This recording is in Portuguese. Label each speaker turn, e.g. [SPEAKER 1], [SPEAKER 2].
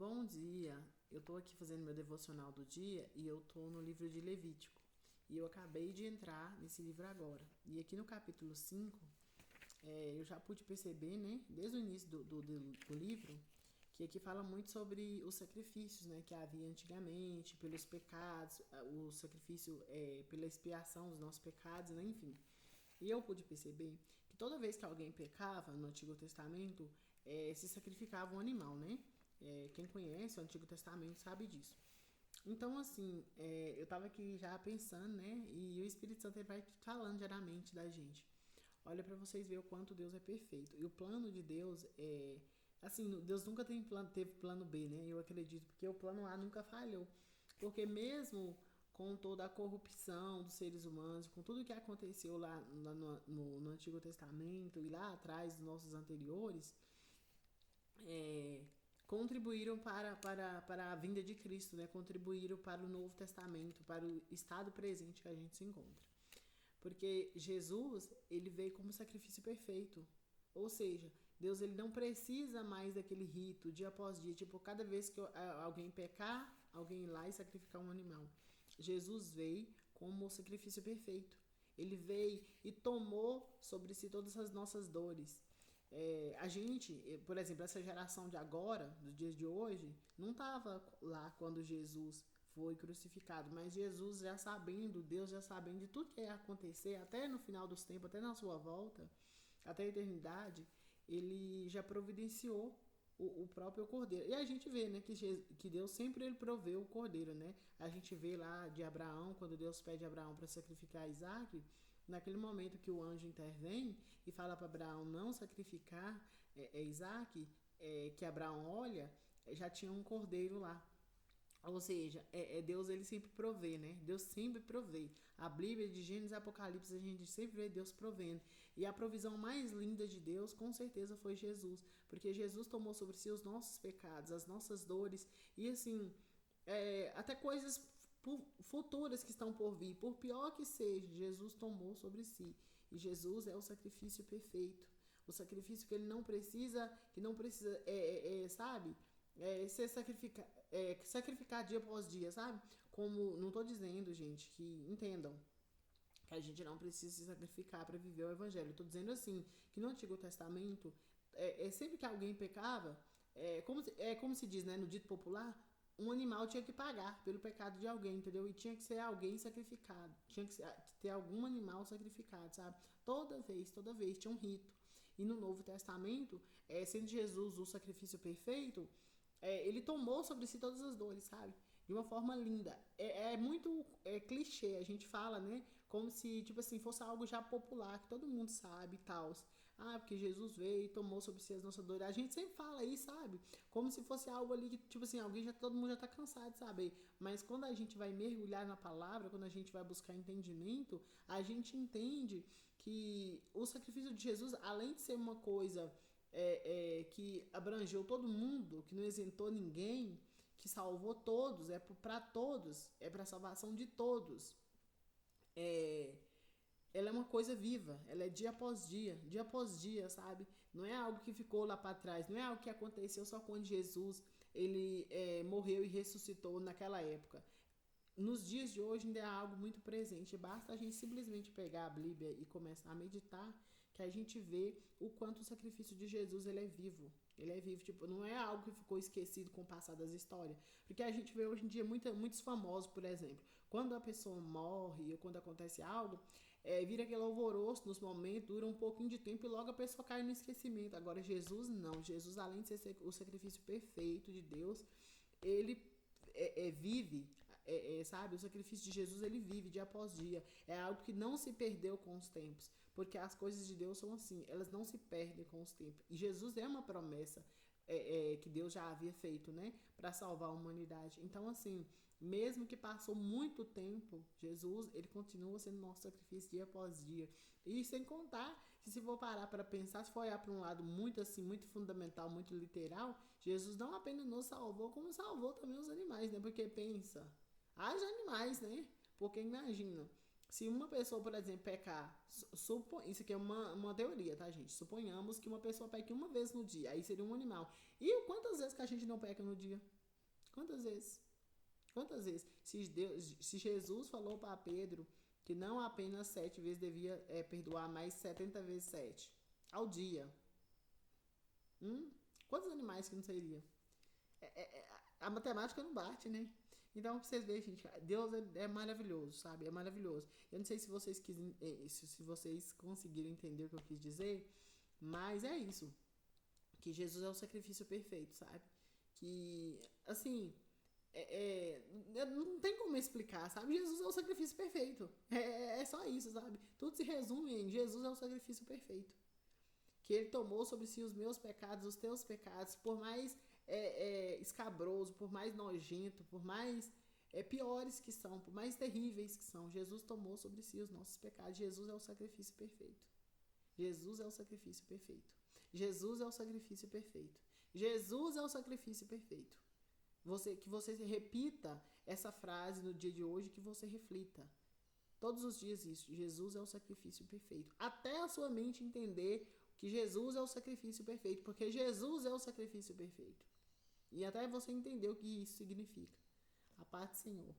[SPEAKER 1] Bom dia, eu estou aqui fazendo meu devocional do dia e eu estou no livro de Levítico. E eu acabei de entrar nesse livro agora. E aqui no capítulo 5, eu já pude perceber, né, desde o início do livro, que aqui fala muito sobre os sacrifícios, né, que havia antigamente, pelos pecados, o sacrifício pela expiação dos nossos pecados, né, enfim. E eu pude perceber que toda vez que alguém pecava no Antigo Testamento, se sacrificava um animal, né? Quem conhece o Antigo Testamento sabe disso. Então, assim, eu estava aqui já pensando, né? E o Espírito Santo ele vai falando diariamente da gente. Olha para vocês verem o quanto Deus é perfeito. E o plano de Deus é. Assim, Deus nunca teve plano B, né? Eu acredito, porque o plano A nunca falhou. Porque mesmo com toda a corrupção dos seres humanos, com tudo que aconteceu lá no Antigo Testamento e lá atrás dos nossos anteriores, é, contribuíram para a vinda de Cristo, né? Contribuíram para o Novo Testamento, para o estado presente que a gente se encontra. Porque Jesus, ele veio como sacrifício perfeito. Ou seja, Deus ele não precisa mais daquele rito dia após dia, tipo, cada vez que alguém pecar, alguém ir lá e sacrificar um animal. Jesus veio como o sacrifício perfeito. Ele veio e tomou sobre si todas as nossas dores. A gente, por exemplo, essa geração de agora, dos dias de hoje, não estava lá quando Jesus foi crucificado, mas Jesus já sabendo, Deus já sabendo de tudo que ia acontecer, até no final dos tempos, até na sua volta, até a eternidade, ele já providenciou o próprio cordeiro. E a gente vê, né, que Deus sempre ele proveu o cordeiro, né? A gente vê lá de Abraão, quando Deus pede a Abraão para sacrificar Isaac, naquele momento que o anjo intervém e fala para Abraão não sacrificar Isaac, que Abraão olha, já tinha um cordeiro lá. Ou seja, Deus ele sempre provê, né? Deus sempre provê. A Bíblia de Gênesis e Apocalipse a gente sempre vê Deus provendo. E a provisão mais linda de Deus com certeza foi Jesus. Porque Jesus tomou sobre si os nossos pecados, as nossas dores. E assim, até coisas futuras que estão por vir. Por pior que seja, Jesus tomou sobre si. E Jesus é o sacrifício perfeito. O sacrifício que não precisa, sabe? Ser sacrificar dia após dia, sabe? Como, não tô dizendo, gente, que entendam que a gente não precisa se sacrificar para viver o evangelho. Eu tô dizendo assim, que no Antigo Testamento, sempre que alguém pecava, como se diz, né, no dito popular, um animal tinha que pagar pelo pecado de alguém, entendeu? E tinha que ser alguém sacrificado. Tinha que ter algum animal sacrificado, sabe? Toda vez tinha um rito. E no Novo Testamento, sendo Jesus o sacrifício perfeito, ele tomou sobre si todas as dores, sabe? De uma forma linda. É muito clichê, a gente fala, né? Como se, tipo assim, fosse algo já popular, que todo mundo sabe e tal. Ah, porque Jesus veio e tomou sobre si as nossas dores. A gente sempre fala aí, sabe? Como se fosse algo ali que, tipo assim, todo mundo já tá cansado de saber. Mas quando a gente vai mergulhar na palavra, quando a gente vai buscar entendimento, a gente entende que o sacrifício de Jesus, além de ser uma coisa que abrangeu todo mundo, que não isentou ninguém, que salvou todos, para todos, é para a salvação de todos. É, ela é uma coisa viva, ela é dia após dia, sabe? Não é algo que ficou lá para trás, não é algo que aconteceu só quando Jesus ele morreu e ressuscitou naquela época. Nos dias de hoje ainda é algo muito presente. Basta a gente simplesmente pegar a Bíblia e começar a meditar que a gente vê o quanto o sacrifício de Jesus ele é vivo. Ele é vivo, tipo, não é algo que ficou esquecido com o passar das histórias. Porque a gente vê hoje em dia muitos famosos, por exemplo. Quando a pessoa morre ou quando acontece algo, vira aquele alvoroço nos momentos, dura um pouquinho de tempo e logo a pessoa cai no esquecimento. Agora, Jesus não. Jesus, além de ser o sacrifício perfeito de Deus, ele vive, sabe? O sacrifício de Jesus ele vive dia após dia. É algo que não se perdeu com os tempos, porque as coisas de Deus são assim, elas não se perdem com os tempos. E Jesus é uma promessa que Deus já havia feito, né, para salvar a humanidade. Então, assim, mesmo que passou muito tempo, Jesus ele continua sendo nosso sacrifício dia após dia. E sem contar que se for parar para pensar, se for olhar para um lado muito assim, muito fundamental, muito literal, Jesus não apenas nos salvou, como salvou também os animais, né? Porque pensa, haja animais, né? Porque imagina, Se uma pessoa, por exemplo, pecar, isso aqui é uma teoria, tá, gente? Suponhamos que uma pessoa peque uma vez no dia, aí seria um animal. E quantas vezes que a gente não peca no dia? Quantas vezes? Quantas vezes? Se Jesus falou para Pedro que não apenas 7 vezes devia perdoar, mas 70 vezes 7 ao dia. Quantos animais que não seria? A matemática não bate, né? Então, pra vocês verem, gente, Deus é maravilhoso, sabe? É maravilhoso. Eu não sei se vocês se vocês conseguiram entender o que eu quis dizer, mas é isso. Que Jesus é o sacrifício perfeito, sabe? Que, assim, não tem como explicar, sabe? Jesus é o sacrifício perfeito. É só isso, sabe? Tudo se resume em Jesus é o sacrifício perfeito. Que ele tomou sobre si os meus pecados, os teus pecados, por mais escabroso, por mais nojento, por mais piores que são, por mais terríveis que são, Jesus tomou sobre si os nossos pecados. Jesus é o sacrifício perfeito. Jesus é o sacrifício perfeito. Jesus é o sacrifício perfeito. Jesus é o sacrifício perfeito. Que você repita essa frase no dia de hoje, que você reflita todos os dias isso. Jesus é o sacrifício perfeito. Até a sua mente entender que Jesus é o sacrifício perfeito, porque Jesus é o sacrifício perfeito. E até você entender o que isso significa. A paz do Senhor.